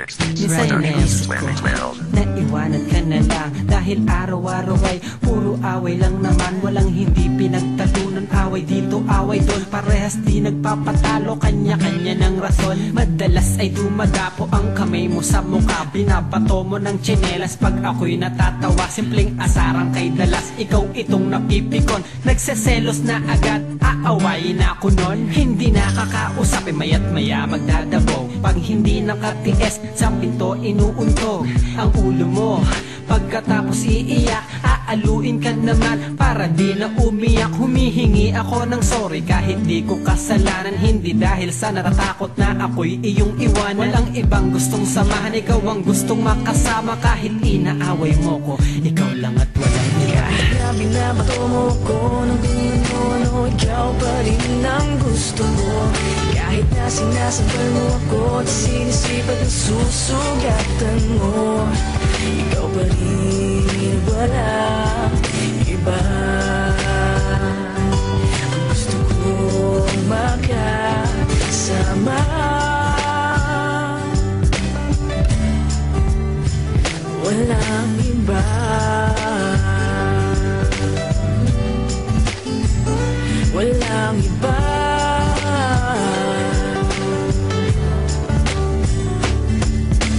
Minsan naisip ko, naiwanan ka na lang dahil araw-araw ay puro away lang naman. Walang hindi pinagtalunan, away dito, away doon. Parehas di nagpapatalo, kanya-kanya ng rason. Madalas ay dumadapo ang kamay mo sa mukha, binabato mo ng tsinelas pag ako'y natatawa. Simpleng asarang kay dalas, ikaw itong napipikon. Nagseselos na agad, aawayin ako nun. Hindi nakakausap, maya't maya magdadabaw. Pag hindi nakatiis, sa pinto inuuntog ang ulo mo. Pagkatapos iiyak, aaluin ka naman. Para di na umiyak, humihingi ako ng sorry kahit di ko kasalanan. Hindi dahil sa natatakot na ako'y iyong iwan. Walang ibang gustong samahan, ikaw ang gustong makasama. Kahit inaaway mo ko, ikaw lang at walang iba. Binabato mo ko ng ano, ikaw pa rin ang gusto mo. Kahit na sinasambal mo ako at sinisipag ang susugatan mo, ikaw pa rin, walang iba. Gusto kong makasama, walang iba. Walang iba.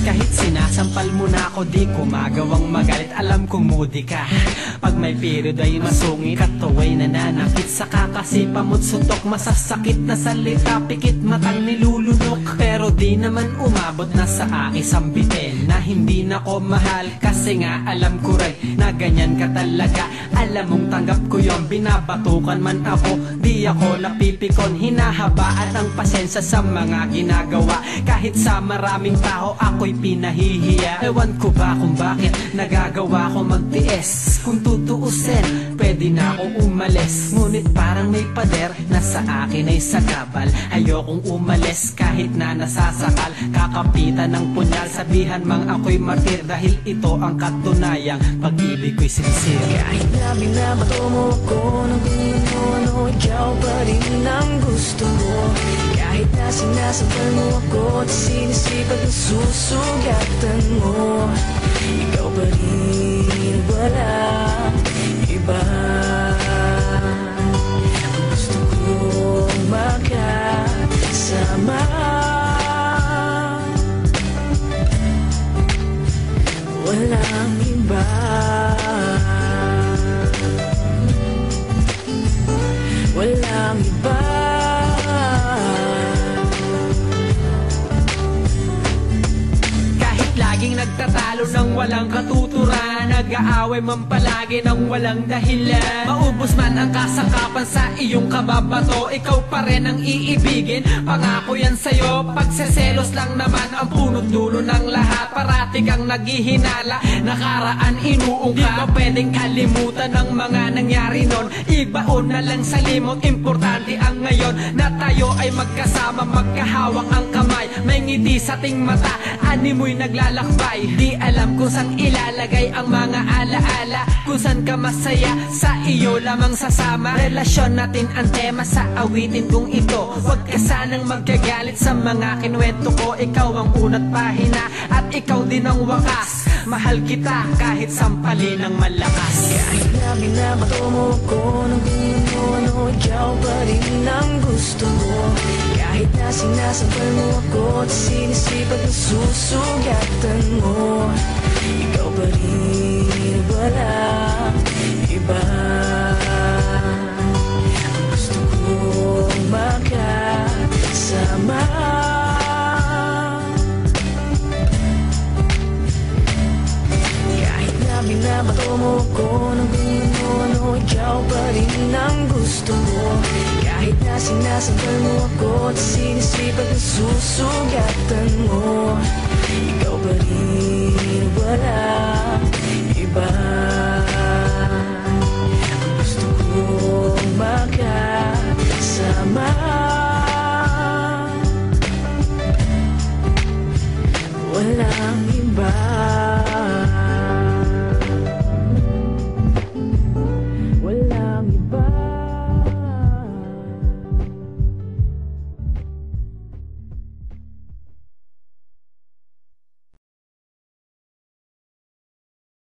Kahit sinasampal mo na ako, di ko magawang magalit. Alam kong moody ka pag may period ay masungit. Kataway nananakit sa kakasipa mo't sutok. Masasakit na salita, pikit matang nilulunok. Pero di naman umabot na sa aking sambitin na hindi na ko mahal. Kasi nga alam ko rin na ganyan ka talaga. Alam mong tanggap ko yon, binabatukan man ako, di ako napipikon. Hinahabaan ang pasensya sa mga ginagawa. Kahit sa maraming tao ako'y pinahihiya. Ewan ko ba kung bakit nagagawa ko magtiis. Kung tutuusin, pwede na ako umalis. Ngunit parang may pader na sa akin ay sakabal. Ayokong umalis kahit na nasasakal. Kakapitan ng punyal, sabihan mang ako'y martir. Dahil ito ang katunayang pag-ibig ko'y sincere. Kahit na binabato mo ko ng ano, ikaw pa rin ang gusto mo. Kahit na sinasambal mo ako at sinisipag ang susugatan mo, ikaw pa rin, walang iba. Gusto kong makasama, walang iba. Walang iba. Kahit laging nagtatalo ng walang katuturan, nag-aaway man palagi ng walang dahilan. Maubos man ang kasangkapan sa iyong kababato, ikaw pa rin ang iibigin, pangako yan sa'yo. Pagseselos lang naman ang punot dulo ng lahat. Parati kang naghihinala, nakaraan inuungka. Di ba pwedeng kalimutan ang mga nangyari nun? Ibaon na lang sa limot, importante ang ngayon na tayo ay magkasama, magkahawak ang kamay. May ngiti sa ting mata, animoy naglalakbay. Di alam kung saan ilalagay ang mga alaala, kung saan ka masaya, sa iyo lamang sasama. Relasyon natin ang tema sa awitin kong ito. Huwag ka sanang magkagalit sa mga kinuwento ko. Ikaw ang unat pahina at ikaw din ang wakas. Mahal kita kahit sampalin ng malakas. Kahit na binabato mo ko ng ano, ikaw pa rin ang gusto mo. Kahit na sinasambal mo ako at sinisipag ang susugatan mo, ikaw pa rin, walang iba. Gusto kong makasama, binabato mo ko ng ano, ikaw pa rin ang gusto mo. Kahit na sinasambal mo ako at sinisipag ang susugatan mo, ikaw pa rin, walang iba.